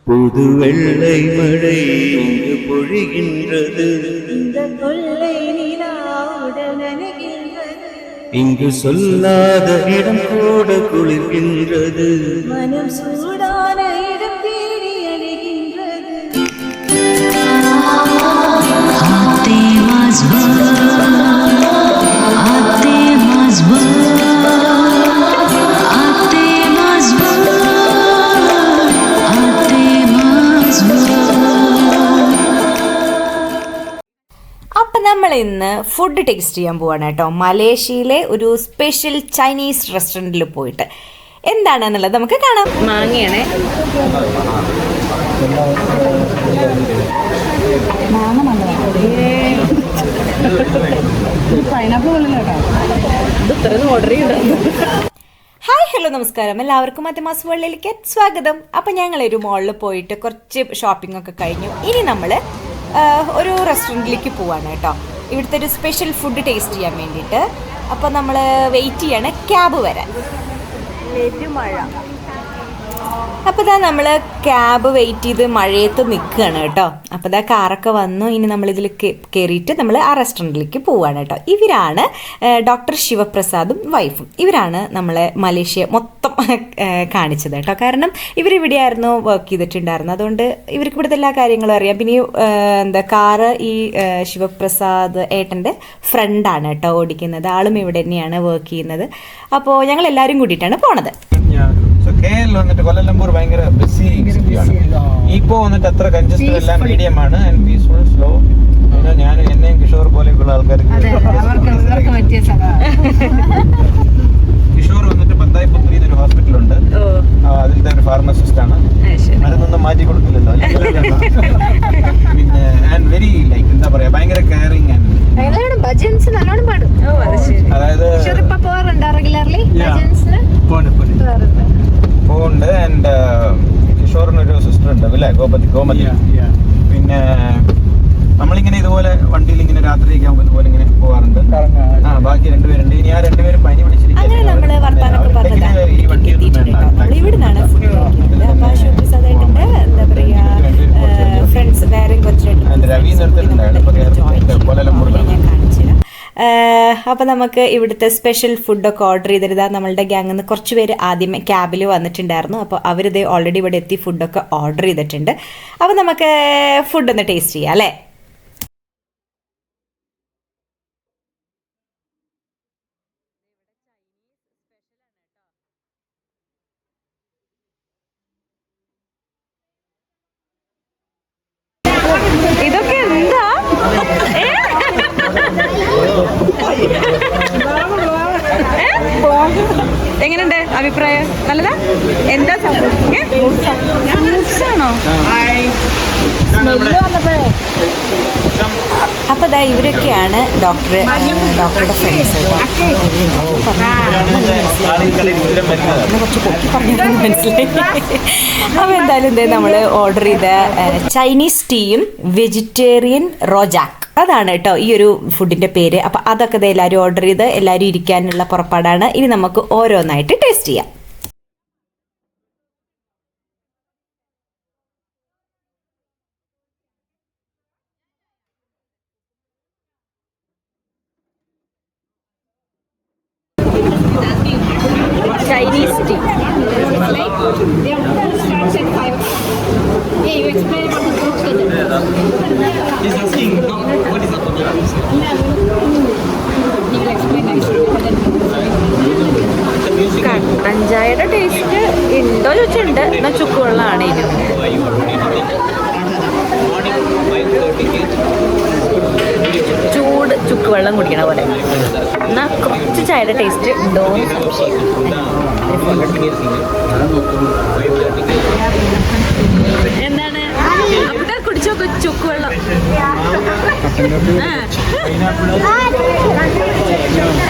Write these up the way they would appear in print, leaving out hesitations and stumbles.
புது வெள்ளை மழை இங்கு பொழிகின்றது, இந்த கொள்ளை நிலாவுடன் நனைகின்றது, இங்கு சொல்லாத இடம் கூட குளிர்கின்றது, மனம் சூடான இடம் தேடி அடைகின்றது. അപ്പം നമ്മൾ ഇന്ന് ഫുഡ് ടേസ്റ്റ് ചെയ്യാൻ പോവാണ് കേട്ടോ. മലേഷ്യയിലെ ഒരു സ്പെഷ്യൽ ചൈനീസ് റെസ്റ്റോറൻറ്റിൽ പോയിട്ട് എന്താണെന്നുള്ളത് നമുക്ക് കാണാം. മാങ്ങയാണേ. ഹായ്, ഹലോ, നമസ്കാരം. എല്ലാവർക്കും മറ്റമാസ് വേൾഡിലേക്ക് സ്വാഗതം. അപ്പം ഞങ്ങളൊരു മോളിൽ പോയിട്ട് കുറച്ച് ഷോപ്പിംഗ് ഒക്കെ കഴിഞ്ഞു. ഇനി നമ്മൾ ഒരു റെസ്റ്റോറൻറ്റിലേക്ക് പോവാണ് കേട്ടോ, ഇവിടുത്തെ ഒരു സ്പെഷ്യൽ ഫുഡ് ടേസ്റ്റ് ചെയ്യാൻ വേണ്ടിയിട്ട്. അപ്പോൾ നമ്മൾ വെയിറ്റ് ചെയ്യാണ് ക്യാബ് വരാൻ. മഴ. അപ്പോൾ ഇതാ നമ്മൾ ക്യാബ് വെയിറ്റ് ചെയ്ത് മഴയത്ത് നിൽക്കുകയാണ് കേട്ടോ. അപ്പോൾ ഇതാ കാറൊക്കെ വന്നു. ഇനി നമ്മളിതിൽ കയറിയിട്ട് നമ്മൾ ആ റെസ്റ്റോറൻറ്റിലേക്ക് പോവുകയാണ് കേട്ടോ. ഇവരാണ് ഡോക്ടർ ശിവപ്രസാദും വൈഫും. ഇവരാണ് നമ്മളെ മലേഷ്യ മൊത്തം കാണിച്ചത് കേട്ടോ. കാരണം ഇവരിവിടെയായിരുന്നു വർക്ക് ചെയ്തിട്ടുണ്ടായിരുന്നു, അതുകൊണ്ട് ഇവർക്ക് ഇവിടുത്തെ എല്ലാ കാര്യങ്ങളും അറിയാം. പിന്നെ കാറ് ഈ ശിവപ്രസാദ് ഏട്ടൻ്റെ ഫ്രണ്ടാണ് കേട്ടോ ഓടിക്കുന്നത്. ആളും ഇവിടെ തന്നെയാണ് വർക്ക് ചെയ്യുന്നത്. അപ്പോൾ ഞങ്ങൾ എല്ലാവരും കൂടിയിട്ടാണ് പോണത്. KL വന്നിട്ട് കൊല്ലംപൂർ ഭയങ്കര ബിസി സിറ്റിയാണ്. ഇപ്പോ വന്നിട്ട് അത്ര കൺജസ്റ്റഡ് അല്ല, മീഡിയം ആണ് ആൻഡ് പീസ്ഫുൾ, സ്ലോ. ഞാൻ എന്നെയും കിഷോർ പോലെയുള്ള ആൾക്കാർക്ക് കിഷോർ വന്നിട്ട് ബന്തായിപുത്രിയിൽ ഒരു ഹോസ്പിറ്റലുണ്ട്, അതിലത്തെ ഒരു ഫാർമസിസ്റ്റ് ആണ്. മരുന്നൊന്നും മാറ്റി കൊടുക്കില്ലല്ലോ. പിന്നെ ആൻഡ് വെരി ലൈക്ക് എന്താ പറയാ, ഭയങ്കര കെയറിങ് ആൻഡ് അതായത് പോകുന്നുണ്ട്. ആൻഡ് കിഷോറിനൊരു സിസ്റ്റർ ഉണ്ട് അല്ലേ, ഗോമതി. പിന്നെ നമ്മളിങ്ങനെ ഇതുപോലെ വണ്ടിയിൽ ഇങ്ങനെ രാത്രിയൊക്കെ ആകുമ്പോൾ ഇതുപോലെ ഇങ്ങനെ പോകാറുണ്ട്. ബാക്കി രണ്ടുപേരുണ്ട്. ഇനി ആ രണ്ടുപേരും പനി പിടിച്ചിരിക്കുന്നത് ഈ വണ്ടി രവി നിർത്തിയിട്ടുണ്ടായിരുന്നു കൊല്ലംപൂരിലാണ്. അപ്പോൾ നമുക്ക് ഇവിടുത്തെ സ്പെഷ്യൽ ഫുഡൊക്കെ ഓർഡർ ചെയ്തിരുതാ. നമ്മളുടെ ഗ്യാങ്ങിൽ നിന്ന് കുറച്ച് പേര് ആദ്യമേ ക്യാബിൽ വന്നിട്ടുണ്ടായിരുന്നു. അപ്പോൾ അവരിത് ഓൾറെഡി ഇവിടെ എത്തി ഫുഡൊക്കെ ഓർഡർ ചെയ്തിട്ടുണ്ട്. അപ്പോൾ നമുക്ക് ഫുഡൊന്ന് ടേസ്റ്റ് ചെയ്യാം അല്ലേ. ഇതൊക്കെ എന്താ? എങ്ങനെയുണ്ട് അഭിപ്രായം? നല്ലതാ? എന്താ ആണോ? അപ്പൊ ദാ ഇവരൊക്കെയാണ് ഡോക്ടറുടെ ഫ്രണ്ട്സ്. കുറച്ച് പൊക്കി പറഞ്ഞാൽ മനസ്സിലായി. അപ്പൊ എന്തായാലും ഇതേ നമ്മൾ ഓർഡർ ചെയ്ത ചൈനീസ് ടീയും വെജിറ്റേറിയൻ റോജാക്ക്, അതാണ് കേട്ടോ ഈ ഒരു ഫുഡിന്റെ പേര്. അപ്പൊ അതൊക്കെ ഇതേ എല്ലാവരും ഓർഡർ ചെയ്ത് എല്ലാവരും ഇരിക്കാനുള്ള പുറപ്പാടാണ്. ഇനി നമുക്ക് ഓരോന്നായിട്ട് ടേസ്റ്റ് ചെയ്യാം. Chinese tea. കട്ടൻ ചായയുടെ ടേസ്റ്റ് ഉണ്ടോ ചോദിച്ചിട്ടുണ്ട്. എന്നാൽ ചുക്കുവെള്ളമാണ് ഇതിന്. ചൂട് ചുക്കുവെള്ളം കുടിക്കണ പോലെ. എന്നാൽ കുറച്ച് ചായയുടെ ടേസ്റ്റ് ഉണ്ടോ എന്ന് സംശയം. എന്താണ് അവിടെ കുടിച്ചോ ചുക്കുവെള്ളം?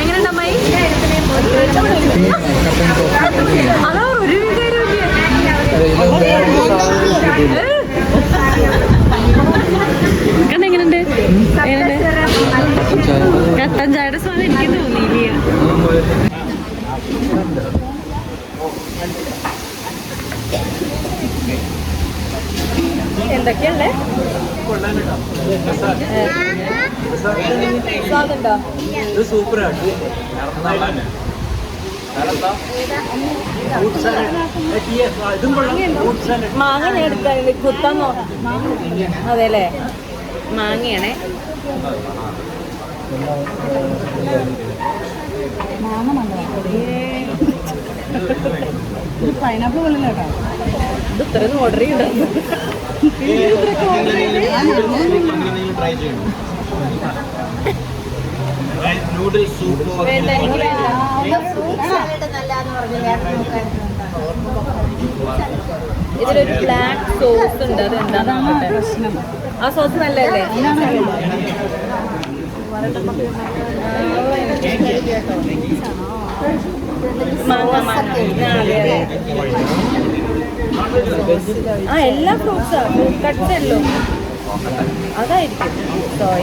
എങ്ങനെയുണ്ട് അമ്മായി? അതാ ഒരു എങ്ങനെയുണ്ട്? കട്ടൻ ചായയുടെ സ്വാദം എനിക്ക് തോന്നിയില്ല. എന്തൊക്കെയല്ലേ സ്വാദുണ്ടോ? മാങ്ങ ഞാൻ എടുക്കാൻ കുത്താന്നോ? അതെല്ലേ, മാങ്ങയാണേ. പൈനാപ്പിൾ പോലല്ലോ കേട്ടോ. ഇത് ഇത്രയൊന്നും ഓർഡർ ചെയ്യണ്ടായിരുന്നു. ഇതിലൊരു ബ്ലാക്ക് സോസ് ഉണ്ട്, അത് എന്താണെന്ന് പ്രശ്നം. ആ സോസ് നല്ലതല്ലേ? ആ എല്ലാ ഫ്രൂട്ട്സാ, ഫ്രൂട്ട് കട്ട്സ് ഉള്ളൂ. അതായിരിക്കും സോയ.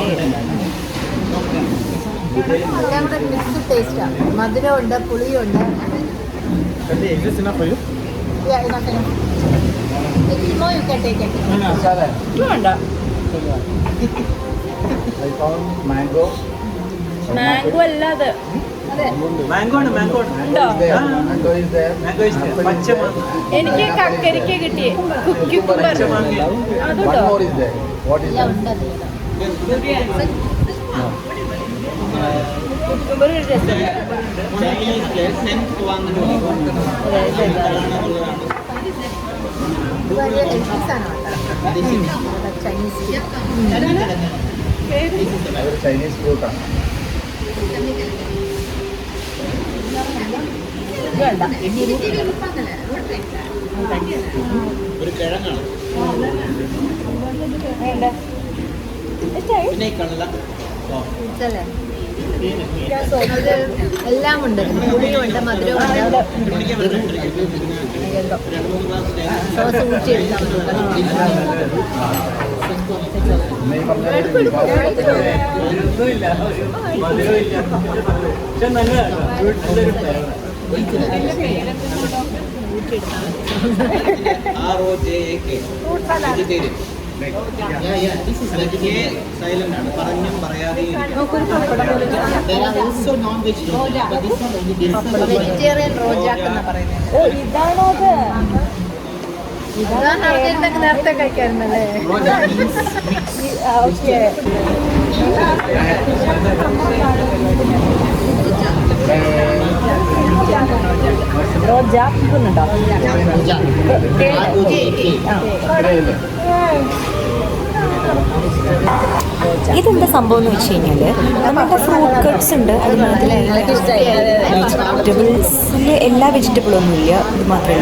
മിക്സ് ടേസ്റ്റാ, മധുരമുണ്ട്, പുളിയുണ്ട്. മാംഗോ അല്ല അത്. എനിക്ക് കക്കരിക്ക കിട്ടിയേ, കുക്കുംബർ അതുണ്ടോ? കുക്കുംബർ ചൈനീസ് ഫ്രൂട്ടാണ്. ഒരു കിഴങ്ങാണ്. എല്ലാം ഉണ്ട്, പുളിയുണ്ട്, മധുരമുണ്ട്. വെജിറ്റേറിയൻ റോജാക്ക് എന്നാ പറയുന്നത്. ഓ, ഇതാണോ അത്? ഇതാണ് നേരത്തെ കഴിക്കാറുണ്ടല്ലേ? ഓക്കെ. റോജാക്കുന്നുണ്ടോ? ഇതെന്താ സംഭവം എന്ന് വെച്ച് കഴിഞ്ഞാൽ നമ്മുടെ ഫ്രൂട്ട് കട്ട്സ് ഉണ്ട്, അതുമാതിരി വെജിറ്റബിൾസിൽ എല്ലാ വെജിറ്റബിളും ഒന്നുമില്ല, ഇത് മാത്രമേ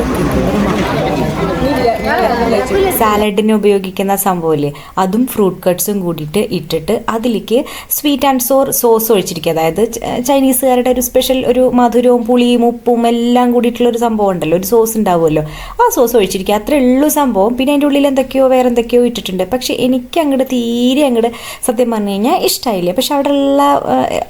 സാലഡിന് ഉപയോഗിക്കുന്ന സംഭവമില്ലേ, അതും ഫ്രൂട്ട് കട്ട്സും കൂടിയിട്ട് ഇട്ടിട്ട് അതിലേക്ക് സ്വീറ്റ് ആൻഡ് സോർ സോസ് ഒഴിച്ചിരിക്കുക. അതായത് ചൈനീസുകാരുടെ ഒരു സ്പെഷ്യൽ ഒരു മധുരവും പുളിയും ഉപ്പും എല്ലാം കൂടിയിട്ടുള്ള ഒരു സംഭവം ഉണ്ടല്ലോ, ഒരു സോസ് ഉണ്ടാവുമല്ലോ, ആ സോസ് ഒഴിച്ചിരിക്കുക. അത്രേ ഉള്ളൂ സംഭവം. പിന്നെ അതിൻ്റെ ഉള്ളിൽ എന്തൊക്കെയോ വേറെ എന്തൊക്കെയോ ഇട്ടിട്ടുണ്ട്. പക്ഷേ എനിക്ക് അങ്ങോട്ട് തീരെ അങ്ങോട്ട് സത്യം പറഞ്ഞു കഴിഞ്ഞാൽ ഇഷ്ടമായില്ല. പക്ഷെ അവിടെയുള്ള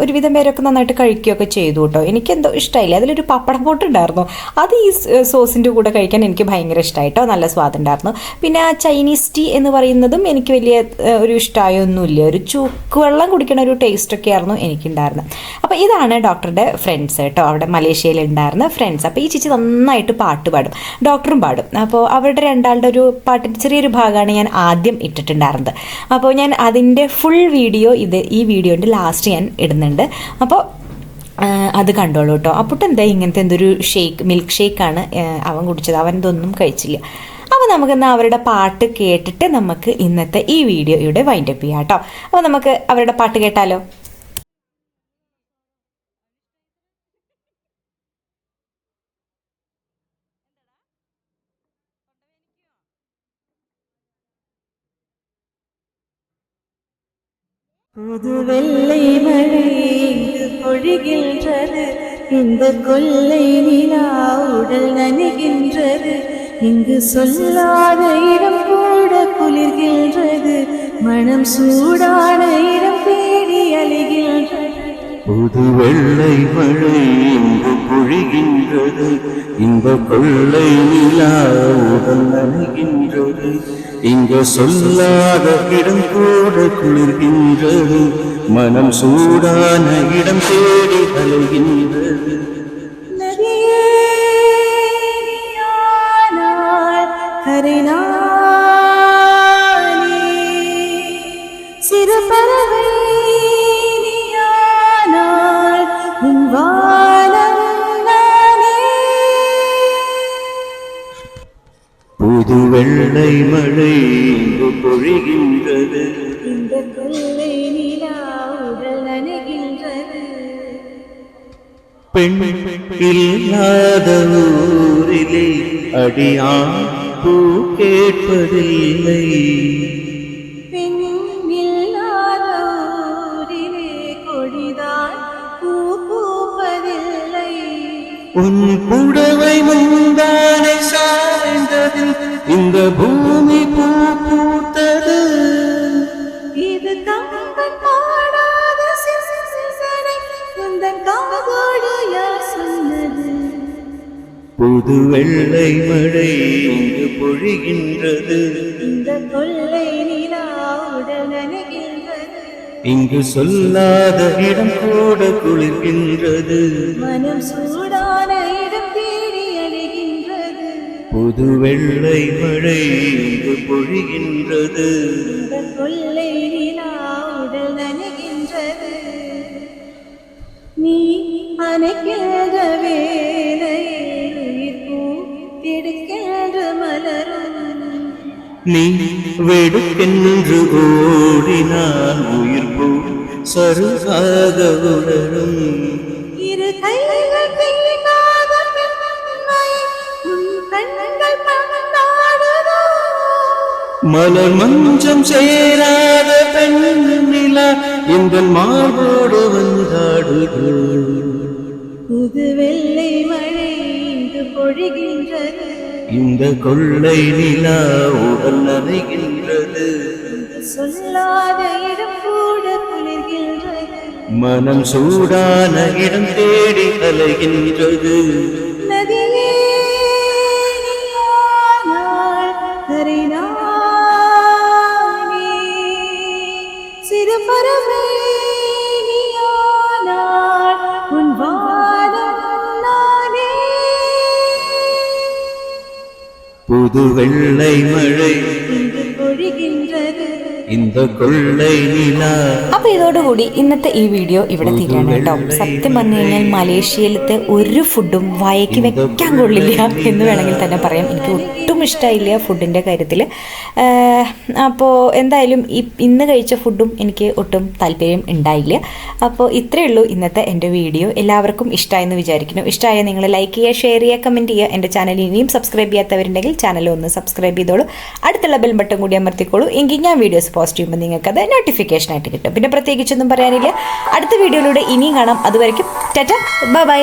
ഒരുവിധം പേരൊക്കെ നന്നായിട്ട് കഴിക്കുകയൊക്കെ ചെയ്തു കേട്ടോ. എനിക്കെന്തോ ഇഷ്ടമായില്ല. അതിലൊരു പപ്പടം പൊട്ടുണ്ടായിരുന്നു, അത് ഈ സോസിൻ്റെ കൂടെ കഴിക്കാൻ എനിക്ക് ഭയങ്കര ഇഷ്ടമായിട്ടോ, നല്ല സ്വാദുണ്ടായിരുന്നു. പിന്നെ ആ ചൈനീസ് ടീ എന്ന് പറയുന്നതും എനിക്ക് വലിയ ഒരു ഇഷ്ടമായൊന്നുമില്ല, ഒരു ചുക്ക് വെള്ളം കുടിക്കണ ഒരു ടേസ്റ്റൊക്കെ ആയിരുന്നു എനിക്കുണ്ടായിരുന്നത്. അപ്പോൾ ഇതാണ് ഡോക്ടറുടെ ഫ്രണ്ട്സ് കേട്ടോ, അവിടെ മലേഷ്യയിൽ ഉണ്ടായിരുന്ന ഫ്രണ്ട്സ്. അപ്പോൾ ഈ ചേച്ചി നന്നായിട്ട് പാട്ട് പാടും, ഡോക്ടറും പാടും. അപ്പോൾ അവരുടെ രണ്ടാളുടെ ഒരു പാട്ടിൻ്റെ ചെറിയൊരു ഭാഗമാണ് ഞാൻ ആദ്യം ഇട്ടിട്ടുണ്ടായിരുന്നത്. അപ്പോൾ ഞാൻ അതിൻ്റെ ഫുൾ വീഡിയോ ഈ വീഡിയോൻ്റെ ലാസ്റ്റ് ഞാൻ ഇടുന്നുണ്ട്. അപ്പോൾ അത് കണ്ടോളൂ കേട്ടോ. അപ്പോൾ എന്താ ഇങ്ങനത്തെ എന്തൊരു മിൽക്ക് ഷേക്കാണ് അവൻ കുടിച്ചത്, അവൻ ഇതൊന്നും കഴിച്ചില്ല. അപ്പോൾ നമുക്കിന്ന് അവരുടെ പാട്ട് കേട്ടിട്ട് നമുക്ക് ഇന്നത്തെ ഈ വീഡിയോയുടെ വൈൻഡപ്പ് ചെയ്യാം കേട്ടോ. അപ്പോൾ നമുക്ക് അവരുടെ പാട്ട് കേട്ടാലോ. புது வெள்ளை மழை இங்கு பொழிகின்றது, இந்த கொள்ளை நிலா உடல் நனைகின்றது, இங்கு சொல்லாத இடம் கூட குளிர்கின்றது, மனம் சூடான இடம் தேடி அலைகின்றது. புது வெள்ளை மழை இங்கு பொழிகின்றது, இந்த கொள்ளை நிலா உடல் நனைகின்றது, இங்கு சொல்லாத இடம் கூட குளிர்கின்றது, மனம் சூடான இடம் தேடி அலைகின்றது. நதியே நீயானாய் கரைநானே, சிறு பறவை நீயானாய் உன் வானம் நானே. புது வெள்ளை மழை இங்கு பொழிகின்றது, இந்த கொள்ளை நிலா உடல் நனைகின்றது. பெண் இல்லாத ஊரிலே அடியான் பூ கேட்பதில்லை, பெண் இல்லாத ஊரிலே கொடிதான் பூ பூப்பதில்லை. உன் புடவை முந்தானை சாய்ந்ததில் இந்த பூமி பூ பூத்தது. இது கம்பன் பாடாத சிசனை உந்தன் காதோடு யார் சொன்னது? புது வெள்ளை மழை இங்கு பொழிகின்றது, இந்த கொள்ளை நிலா உடல் நனைகின்றது, இங்கு சொல்லாத இடம் கூட குளிர்கின்றது, மனம் சூடான இடம் தேடி அழைகின்றது. புது வெள்ளை மழை இங்கு பொழிகின்றது, இந்த கொள்ளை நிலா உடல் நனைகின்றது. நீ அணைக்கின்ற வேளையில் உயிர் பூ எடுக்கின்ற மலரும். நீ வெடுக்கென்று ஓடினால் உயிர் போ சருகாக உணரும். இரு கைகள் தீண்டாத பெண்மை உன் கண்கள் பந்தாடுதோ? மலர் மஞ்சம் சேராத பெண்ணிலா எங்கள் மார்போடு வந்தாடுதோ. புது வெள்ளை மழை இங்கு பொழிகின்றது, இந்த கொள்ளை நிலா உடல் நனைகின்றது, சொல்லாத இடம் கூட குளிர்கின்றது, மனம் சூடான இடம் தேடி அலைகின்றது. நதியே நீயானாய் கரைநானே, சிறு பறவை நீயானாய் உன் வானம் நானே. புது வெள்ளை மழை இங்கு பொழிகின்றது, இந்த കൊള്ളൈ നില. അപ്പോൾ ഇതോടുകൂടി ഇന്നത്തെ ഈ വീഡിയോ ഇവിടെ തീരാണ് കേട്ടോ. സത്യം പറഞ്ഞു കഴിഞ്ഞാൽ മലേഷ്യയിലത്തെ ഒരു ഫുഡും വായയ്ക്ക് വെക്കാൻ കൊള്ളില്ല എന്ന് വേണമെങ്കിൽ തന്നെ പറയാം. എനിക്ക് ഒട്ടും ഇഷ്ടമായില്ല ഫുഡിൻ്റെ കാര്യത്തിൽ. അപ്പോൾ എന്തായാലും ഇന്ന് കഴിച്ച ഫുഡും എനിക്ക് ഒട്ടും താല്പര്യം ഉണ്ടായില്ല. അപ്പോൾ ഇത്രയേ ഉള്ളൂ ഇന്നത്തെ എൻ്റെ വീഡിയോ. എല്ലാവർക്കും ഇഷ്ടമായെന്ന് വിചാരിക്കുന്നു. ഇഷ്ടമായ നിങ്ങൾ ലൈക്ക് ചെയ്യുക, ഷെയർ ചെയ്യുക, കമൻറ്റ് ചെയ്യുക. എൻ്റെ ചാനൽ ഇനിയും സബ്സ്ക്രൈബ് ചെയ്യാത്തവരുണ്ടെങ്കിൽ ചാനൽ ഒന്ന് സബ്സ്ക്രൈബ് ചെയ്തോളൂ. അടുത്തുള്ള ബെൽ ബട്ടൺ കൂടി അമർത്തിക്കോളൂ. എങ്കിൽ ഞാൻ വീഡിയോസ് പോസ്റ്റ് ചെയ്യുമ്പോൾ നിങ്ങൾക്കത് നോട്ടിഫിക്കേഷനായിട്ട് കിട്ടും. പിന്നെ പ്രത്യേകിച്ചൊന്നും പറയാനില്ല. അടുത്ത വീഡിയോയിലൂടെ ഇനിയും കാണാം. അതുവരയ്ക്കും ടാറ്റ, ബൈ ബൈ.